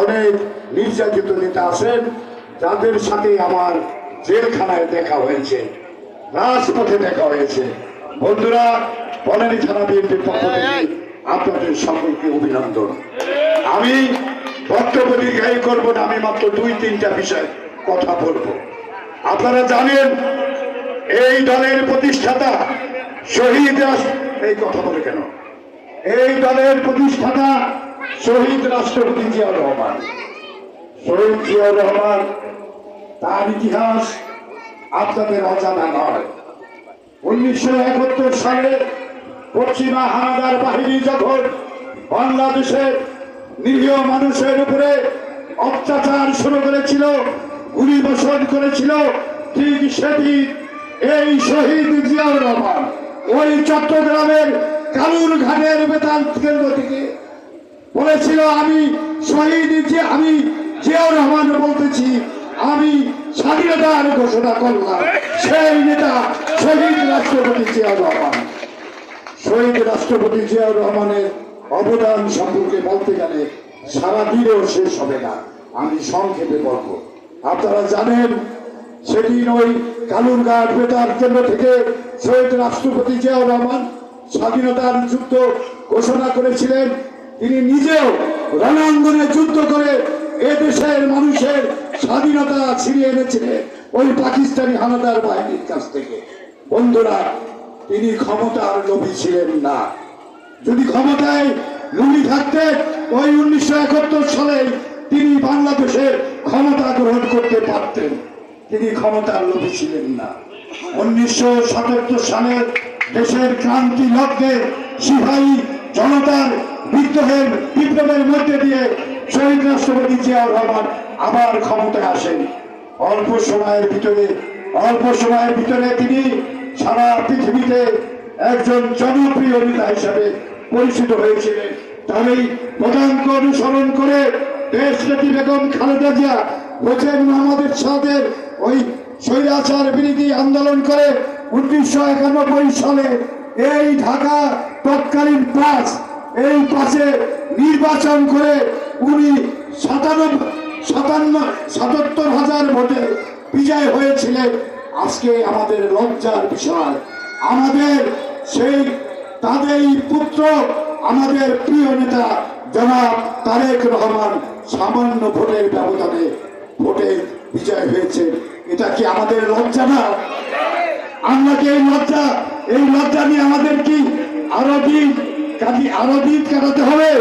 অনেক নির্যাতিত নেতা আছেন যাদের সাথে আমার জেলখানায় দেখা হয়েছে, রাজপথে দেখা হয়েছে। বন্ধুরা, বনানী থানা বিএনপির পক্ষ থেকে আপনাদের সকলকে অভিনন্দন। আমি বক্তব্য দীর্ঘায়ী করবো না, আমি মাত্র 2-3টা বিষয় কথা বলবো। আপনারা জানেন এই দলের প্রতিষ্ঠাতা শহীদ এই কথা বলে কেন, এই দলের প্রতিষ্ঠাতা শহীদ রাষ্ট্রপতি জিয়াউর রহমান। শহীদ জিয়াউর রহমান, তার ইতিহাস আপনাদের অজানা নয়। 1971 সালে পশ্চিমা হানাদার বাহিনী যখন বাংলাদেশের নিরীহ মানুষের উপরে অত্যাচার শুরু করেছিল, গুলি বর্ষণ করেছিল, ঠিক সেদিন এই শহীদ জিয়াউর রহমান ওই চট্টগ্রামের কালুরঘাটের বেতাল কেন্দ্র থেকে বলেছিল, আমি জিয়াউর রহমান বলতেছি, আমি স্বাধীনতার ঘোষণা করলাম। সেই নেতা শহীদ রাষ্ট্রপতি জিয়াউর রহমান। শহীদ রাষ্ট্রপতি জিয়াউর রহমানের অবদান সম্পর্কে বলতে গেলে সারাদিনও শেষ হবে না, আমি সংক্ষেপে বলব। আপনারা জানেন সেদিন ওই কালুরঘাট বেতার কেন্দ্র থেকে শহীদ রাষ্ট্রপতি জিয়াউর রহমান স্বাধীনতার যুদ্ধ ঘোষণা করেছিলেন। তিনি নিজেও রণাঙ্গনে যুদ্ধ করে এদেশের মানুষের স্বাধীনতা ছিনিয়ে এনেছিলেন ওই পাকিস্তানি হানাদার বাহিনীর কাছ থেকে। বন্ধুরা, তিনি ক্ষমতার লোভী ছিলেন না। যদি ক্ষমতায় লোভী থাকতেন ওই 1971 সালে তিনি বাংলাদেশের ক্ষমতা গ্রহণ করতে পারতেন। তিনি ক্ষমতার লোভী ছিলেন না। 1977 সালে দেশের ক্রান্তি লগ্নে সিপাহী জনতার বিপ্লবের মধ্যে দিয়ে শহীদ রাষ্ট্রপতি জিয়াউর রহমান আবার ক্ষমতায় আসেন। অল্প সময়ের ভিতরে তিনি সারা পৃথিবীতে একজন জনপ্রিয় নেতা হিসাবে পরিচিত হয়েছিলেন। তারই পদাঙ্ক অনুসরণ করে দেশনেত্রী বেগম খালেদা জিয়া হোসেন মোহাম্মদ এরশাদের ওই স্বৈরাচার বিরোধী আন্দোলন করে 1991 সালে এই ঢাকা তৎকালীন এই পাশে নির্বাচন করে উনি 77,000 ভোটে বিজয় হয়েছিলেন। আজকে আমাদের লজ্জার বিষয়, আমাদের সেই তাদেরই পুত্র, আমাদের প্রিয় নেতা জনাব তারেক রহমান সামান্য ভোটের ব্যবধানে ভোটে বিজয় হয়েছে। এটা কি আমাদের লজ্জা না? আমরা কি এই লজ্জা নিয়ে আমাদের কি আরো দিন কাটাতে হবে?